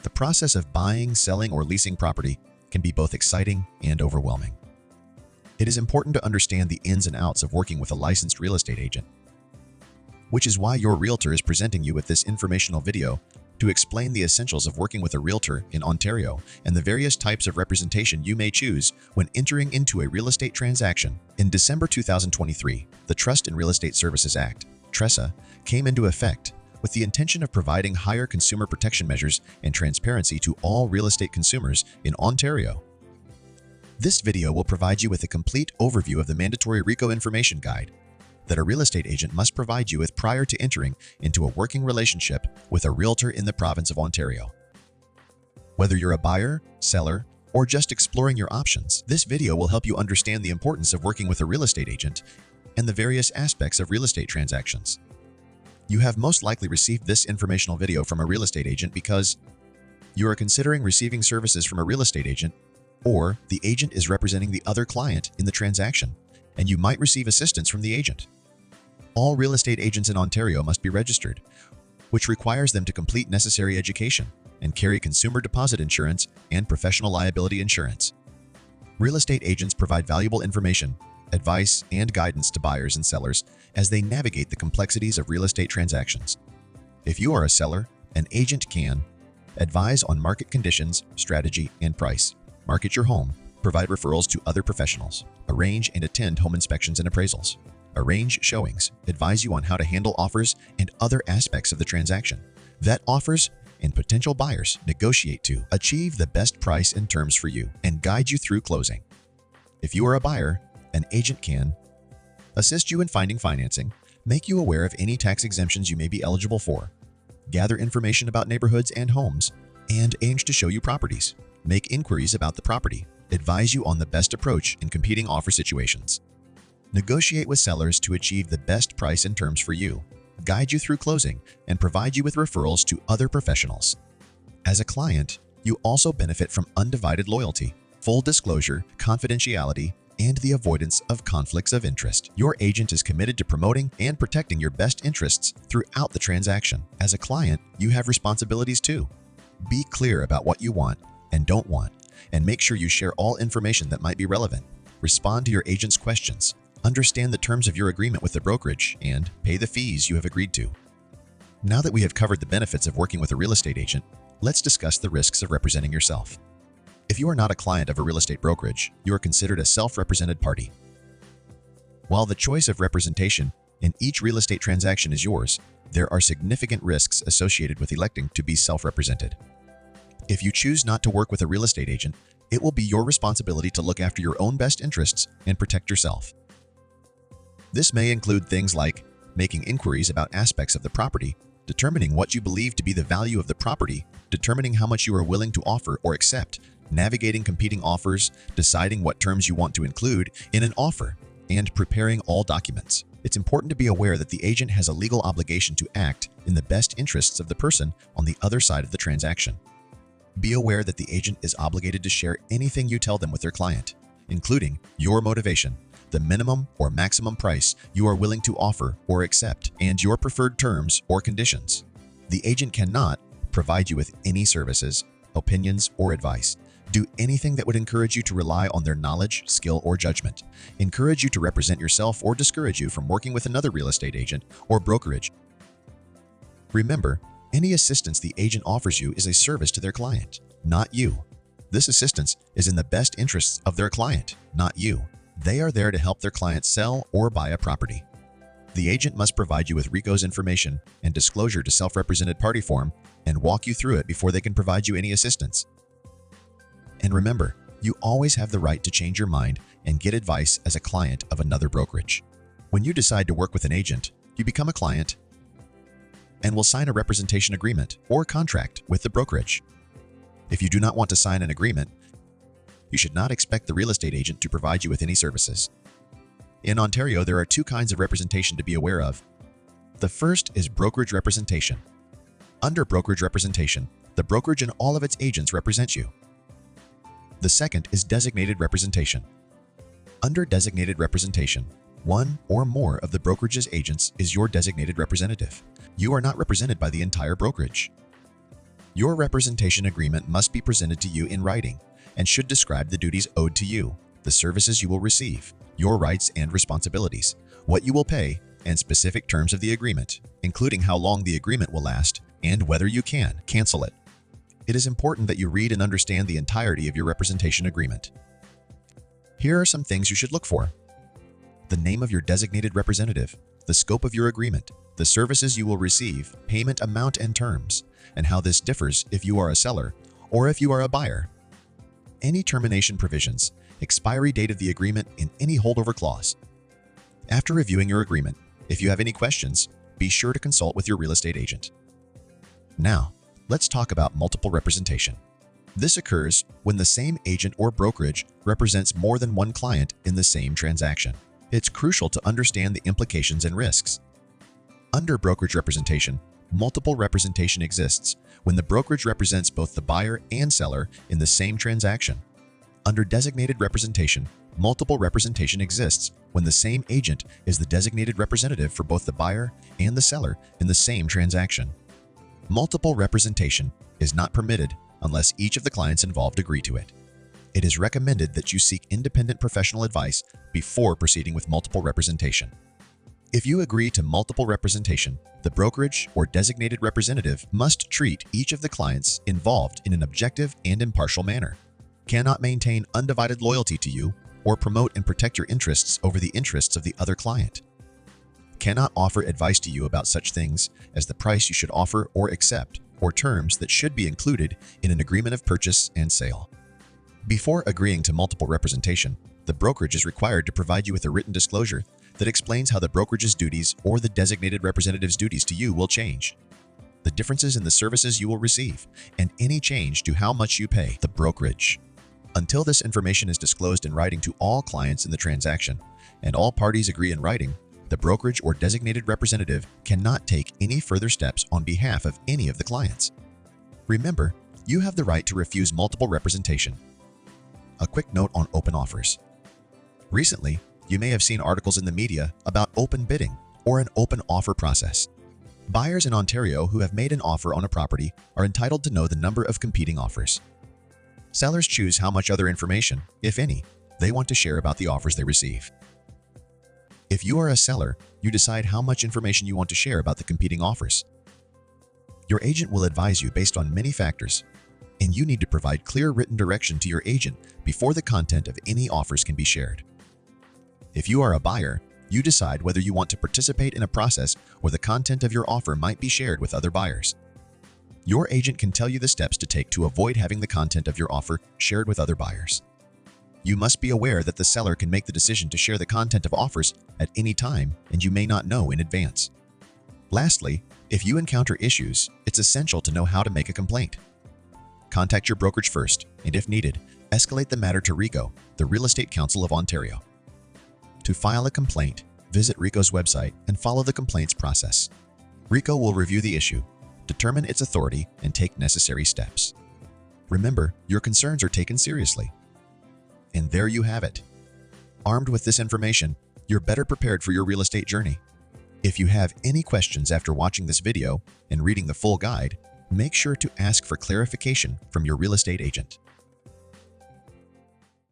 The process of buying, selling, or leasing property can be both exciting and overwhelming. It is important to understand the ins and outs of working with a licensed real estate agent, which is why your realtor is presenting you with this informational video to explain the essentials of working with a realtor in Ontario and the various types of representation you may choose when entering into a real estate transaction. In December 2023, the Trust in Real Estate Services Act, TRESA, came into effect with the intention of providing higher consumer protection measures and transparency to all real estate consumers in Ontario. This video will provide you with a complete overview of the mandatory RECO Information Guide that a real estate agent must provide you with prior to entering into a working relationship with a realtor in the province of Ontario. Whether you're a buyer, seller, or just exploring your options, this video will help you understand the importance of working with a real estate agent and the various aspects of real estate transactions. You have most likely received this informational video from a real estate agent because you are considering receiving services from a real estate agent, or the agent is representing the other client in the transaction, and you might receive assistance from the agent. All real estate agents in Ontario must be registered, which requires them to complete necessary education and carry consumer deposit insurance and professional liability insurance. Real estate agents provide valuable information, advice, and guidance to buyers and sellers as they navigate the complexities of real estate transactions. If you are a seller, an agent can advise on market conditions, strategy, and price, market your home, provide referrals to other professionals, arrange and attend home inspections and appraisals, arrange showings, advise you on how to handle offers and other aspects of the transaction, vet offers, and potential buyers negotiate to achieve the best price and terms for you, and guide you through closing. If you are a buyer, an agent can assist you in finding financing, make you aware of any tax exemptions you may be eligible for, gather information about neighborhoods and homes, and arrange to show you properties, make inquiries about the property, advise you on the best approach in competing offer situations, negotiate with sellers to achieve the best price and terms for you, guide you through closing, and provide you with referrals to other professionals. As a client, you also benefit from undivided loyalty, full disclosure, confidentiality, and the avoidance of conflicts of interest. Your agent is committed to promoting and protecting your best interests throughout the transaction. As a client, you have responsibilities too. Be clear about what you want and don't want, and make sure you share all information that might be relevant. Respond to your agent's questions, understand the terms of your agreement with the brokerage, and pay the fees you have agreed to. Now that we have covered the benefits of working with a real estate agent, let's discuss the risks of representing yourself. If you are not a client of a real estate brokerage, you are considered a self-represented party. While the choice of representation in each real estate transaction is yours, there are significant risks associated with electing to be self-represented. If you choose not to work with a real estate agent, it will be your responsibility to look after your own best interests and protect yourself. This may include things like making inquiries about aspects of the property, determining what you believe to be the value of the property, determining how much you are willing to offer or accept, navigating competing offers, deciding what terms you want to include in an offer, and preparing all documents. It's important to be aware that the agent has a legal obligation to act in the best interests of the person on the other side of the transaction. Be aware that the agent is obligated to share anything you tell them with their client, including your motivation, the minimum or maximum price you are willing to offer or accept, and your preferred terms or conditions. The agent cannot provide you with any services, opinions, or advice, do anything that would encourage you to rely on their knowledge, skill, or judgment, encourage you to represent yourself, or discourage you from working with another real estate agent or brokerage. Remember, any assistance the agent offers you is a service to their client, not you. This assistance is in the best interests of their client, not you. They are there to help their client sell or buy a property. The agent must provide you with RECO's information and disclosure to self-represented party form and walk you through it before they can provide you any assistance. And remember, you always have the right to change your mind and get advice as a client of another brokerage. When you decide to work with an agent, you become a client and will sign a representation agreement or contract with the brokerage. If you do not want to sign an agreement, you should not expect the real estate agent to provide you with any services. In Ontario, there are two kinds of representation to be aware of. The first is brokerage representation. Under brokerage representation, the brokerage and all of its agents represent you. The second is designated representation. Under designated representation, one or more of the brokerage's agents is your designated representative. You are not represented by the entire brokerage. Your representation agreement must be presented to you in writing and should describe the duties owed to you, the services you will receive, your rights and responsibilities, what you will pay, and specific terms of the agreement, including how long the agreement will last and whether you can cancel it. It is important that you read and understand the entirety of your representation agreement. Here are some things you should look for: the name of your designated representative, the scope of your agreement, the services you will receive, payment amount and terms, and how this differs if you are a seller or if you are a buyer. Any termination provisions, expiry date of the agreement, and any holdover clause. After reviewing your agreement, if you have any questions, be sure to consult with your real estate agent. Now, let's talk about multiple representation. This occurs when the same agent or brokerage represents more than one client in the same transaction. It's crucial to understand the implications and risks. Under brokerage representation, multiple representation exists when the brokerage represents both the buyer and seller in the same transaction. Under designated representation, multiple representation exists when the same agent is the designated representative for both the buyer and the seller in the same transaction. Multiple representation is not permitted unless each of the clients involved agree to it. It is recommended that you seek independent professional advice before proceeding with multiple representation. If you agree to multiple representation, the brokerage or designated representative must treat each of the clients involved in an objective and impartial manner, cannot maintain undivided loyalty to you, or promote and protect your interests over the interests of the other client, cannot offer advice to you about such things as the price you should offer or accept, or terms that should be included in an agreement of purchase and sale. Before agreeing to multiple representation, the brokerage is required to provide you with a written disclosure that explains how the brokerage's duties or the designated representative's duties to you will change, the differences in the services you will receive, and any change to how much you pay the brokerage. Until this information is disclosed in writing to all clients in the transaction, and all parties agree in writing, the brokerage or designated representative cannot take any further steps on behalf of any of the clients. Remember, you have the right to refuse multiple representation. A quick note on open offers. Recently, you may have seen articles in the media about open bidding or an open offer process. Buyers in Ontario who have made an offer on a property are entitled to know the number of competing offers. Sellers choose how much other information, if any, they want to share about the offers they receive. If you are a seller, you decide how much information you want to share about the competing offers. Your agent will advise you based on many factors, and you need to provide clear written direction to your agent before the content of any offers can be shared. If you are a buyer, you decide whether you want to participate in a process where the content of your offer might be shared with other buyers. Your agent can tell you the steps to take to avoid having the content of your offer shared with other buyers. You must be aware that the seller can make the decision to share the content of offers at any time, and you may not know in advance. Lastly, if you encounter issues, it's essential to know how to make a complaint. Contact your brokerage first, and if needed, escalate the matter to RECO, the Real Estate Council of Ontario. To file a complaint, visit RECO's website and follow the complaints process. RECO will review the issue, determine its authority, and take necessary steps. Remember, your concerns are taken seriously. And there you have it. Armed with this information, you're better prepared for your real estate journey. If you have any questions after watching this video and reading the full guide, make sure to ask for clarification from your real estate agent.